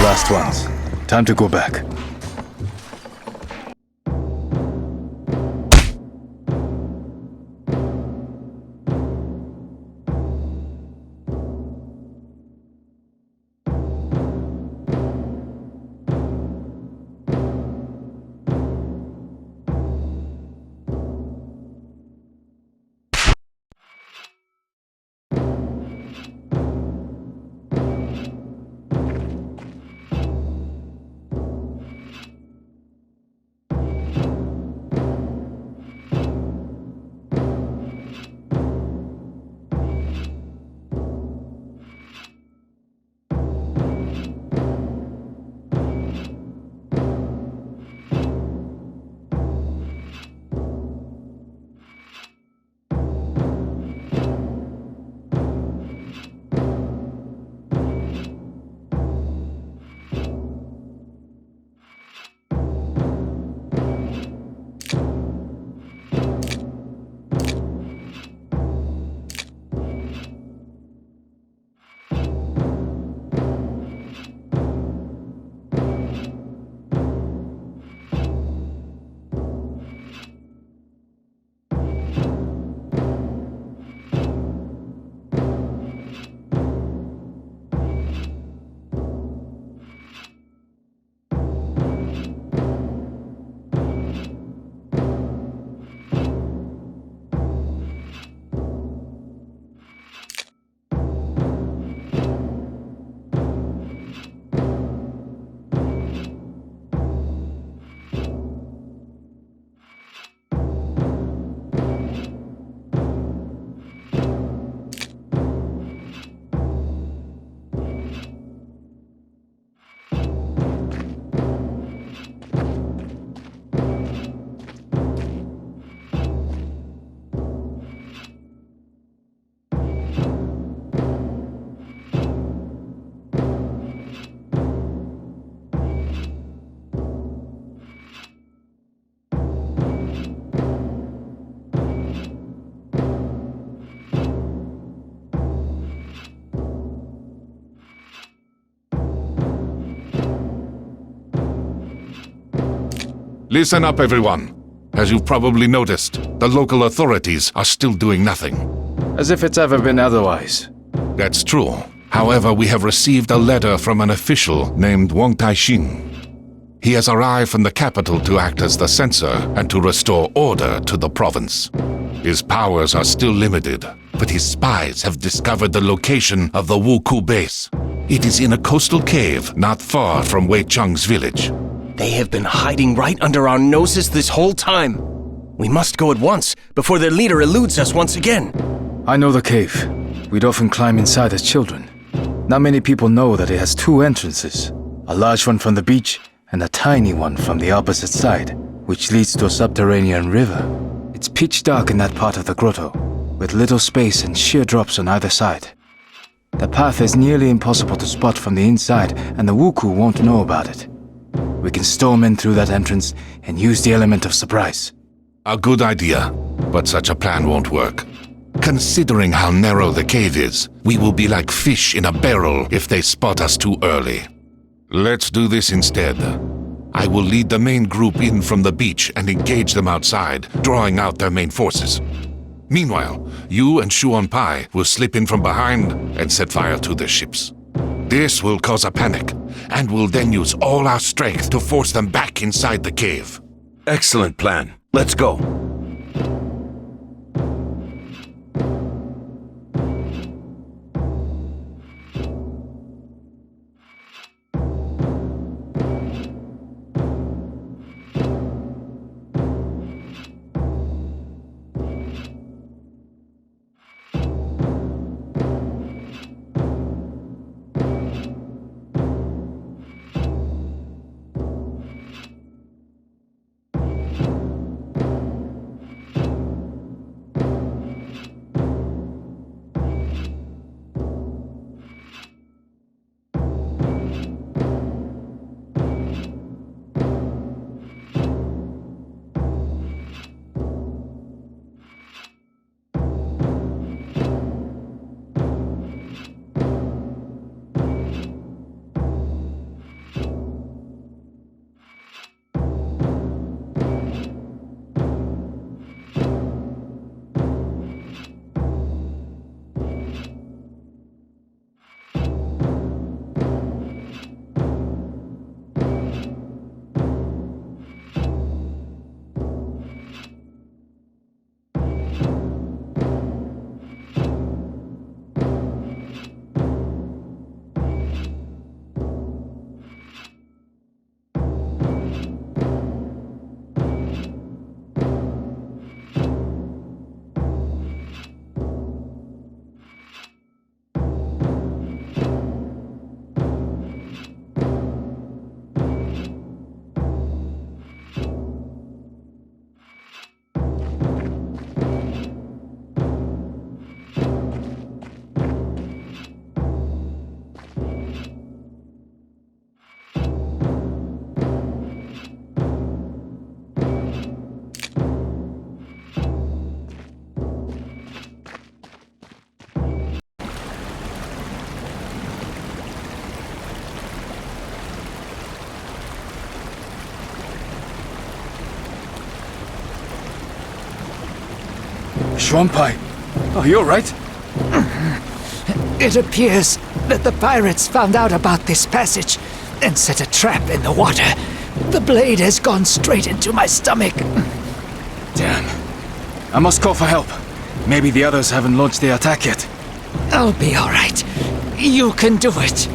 last ones. Time to go back. Listen up, everyone. As you've probably noticed, the local authorities are still doing nothing. As if it's ever been otherwise. That's true. However, we have received a letter from an official named Wang Taixing. He has arrived from the capital to act as the censor and to restore order to the province. His powers are still limited, but his spies have discovered the location of the Wuku base. It is in a coastal cave not far from Wei Cheng's village. They have been hiding right under our noses this whole time. We must go at once, before their leader eludes us once again. I know the cave. We'd often climb inside as children. Not many people know that it has two entrances. A large one from the beach, and a tiny one from the opposite side, which leads to a subterranean river. It's pitch dark in that part of the grotto, with little space and sheer drops on either side. The path is nearly impossible to spot from the inside, and the Wuku won't know about it. We can storm in through that entrance and use the element of surprise. A good idea, but such a plan won't work. Considering how narrow the cave is, we will be like fish in a barrel if they spot us too early. Let's do this instead. I will lead the main group in from the beach and engage them outside, drawing out their main forces. Meanwhile, you and Shuon Pai will slip in from behind and set fire to their ships. This will cause a panic, and we'll then use all our strength to force them back inside the cave. Excellent plan. Let's go. Shuon Pai, are you alright? It appears that the pirates found out about this passage and set a trap in the water. The blade has gone straight into my stomach. Damn. I must call for help. Maybe the others haven't launched the attack yet. I'll be all right. You can do it.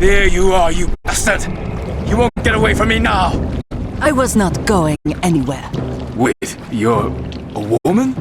There you are, you bastard! You won't get away from me now! I was not going anywhere. Wait, you're a woman?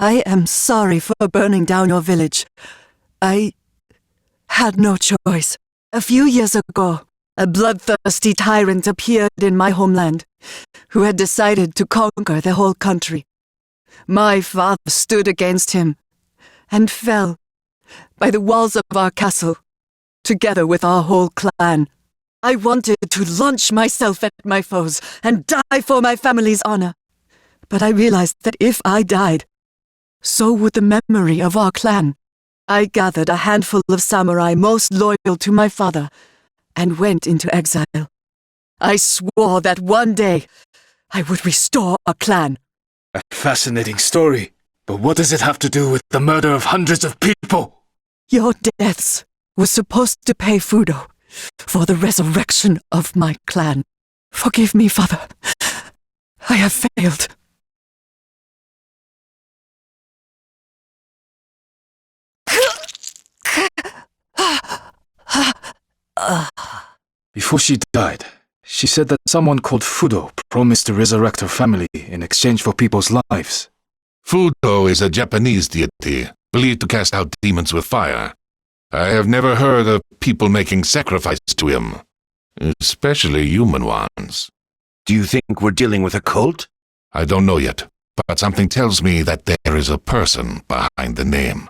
I am sorry for burning down your village. I had no choice. A few years ago, a bloodthirsty tyrant appeared in my homeland, who had decided to conquer the whole country. My father stood against him, and fell by the walls of our castle, together with our whole clan. I wanted to launch myself at my foes and die for my family's honor. But I realized that if I died, so would the memory of our clan. I gathered a handful of samurai most loyal to my father and went into exile. I swore that one day I would restore our clan. A fascinating story. But what does it have to do with the murder of hundreds of people? Your deaths were supposed to pay Fudo for the resurrection of my clan. Forgive me, father. I have failed. Before she died, she said that someone called Fudo promised to resurrect her family in exchange for people's lives. Fudo is a Japanese deity, believed to cast out demons with fire. I have never heard of people making sacrifices to him, especially human ones. Do you think we're dealing with a cult? I don't know yet, but something tells me that there is a person behind the name.